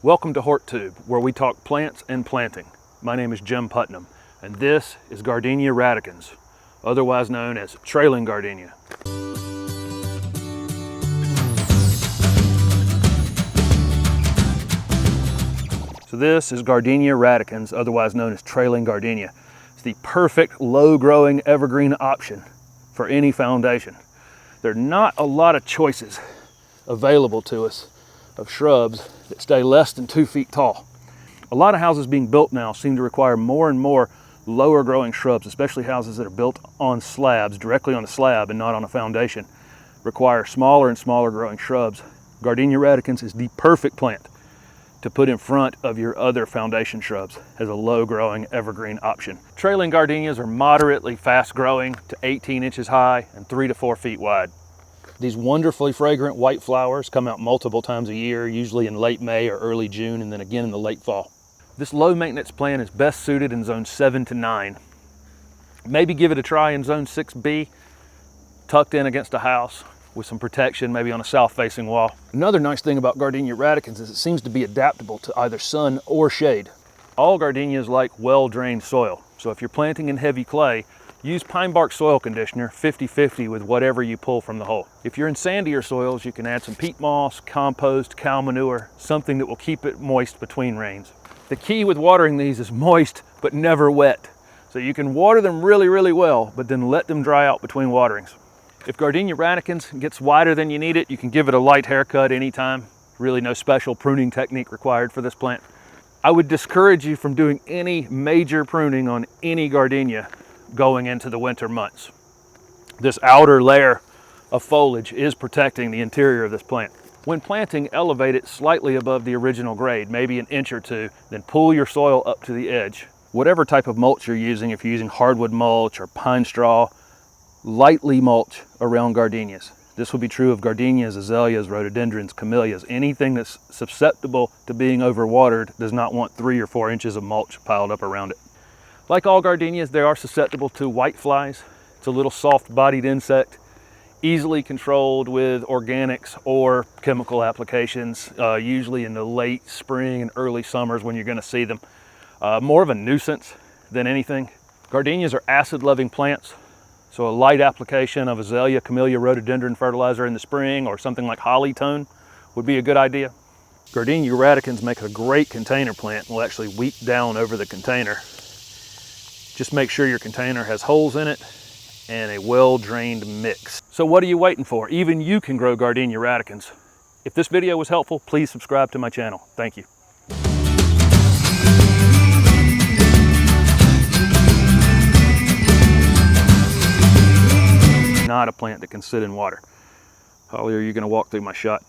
Welcome to HortTube, where we talk plants and planting. My name is Jim Putnam, and this is Gardenia Radicans, otherwise known as trailing gardenia. So this is Gardenia Radicans, otherwise known as trailing gardenia. It's the perfect low-growing evergreen option for any foundation. There are not a lot of choices available to us of shrubs that stay less than 2 feet tall. A lot of houses being built now seem to require more and more lower growing shrubs, especially houses that are built on slabs, directly on a slab and not on a foundation, require smaller and smaller growing shrubs. Gardenia Radicans is the perfect plant to put in front of your other foundation shrubs as a low growing evergreen option. Trailing gardenias are moderately fast growing to 18 inches high and 3 to 4 feet wide. These wonderfully fragrant white flowers come out multiple times a year, usually in late May or early June, and then again in the late fall. This low maintenance plant is best suited in zone 7 to 9. Maybe give it a try in zone 6B, tucked in against a house with some protection, maybe on a south facing wall. Another nice thing about Gardenia Radicans is it seems to be adaptable to either sun or shade. All gardenias like well-drained soil, so if you're planting in heavy clay, use pine bark soil conditioner 50-50 with whatever you pull from the hole. If you're in sandier soils, you can add some peat moss, compost, cow manure, something that will keep it moist between rains. The key with watering these is moist but never wet. So you can water them really well, but then let them dry out between waterings. If Gardenia Radicans gets wider than you need it, you can give it a light haircut anytime. Really no special pruning technique required for this plant. I would discourage you from doing any major pruning on any gardenia going into the winter months. This outer layer of foliage is protecting the interior of this plant. When planting, elevate it slightly above the original grade, maybe an inch or two, then pull your soil up to the edge. Whatever type of mulch you're using, if you're using hardwood mulch or pine straw, lightly mulch around gardenias. This will be true of gardenias, azaleas, rhododendrons, camellias. Anything that's susceptible to being overwatered does not want 3 or 4 inches of mulch piled up around it. Like all gardenias, they are susceptible to whiteflies. It's a little soft-bodied insect, easily controlled with organics or chemical applications, usually in the late spring and early summers when you're going to see them. More of a nuisance than anything. Gardenias are acid-loving plants, so a light application of azalea, camellia, rhododendron fertilizer in the spring or something like holly tone would be a good idea. Gardenia Radicans make a great container plant and will actually weep down over the container. Just make sure your container has holes in it and a well-drained mix. So what are you waiting for? Even you can grow Gardenia Radicans. If this video was helpful, please subscribe to my channel. Thank you. Not a plant that can sit in water. Holly, are you going to walk through my shot?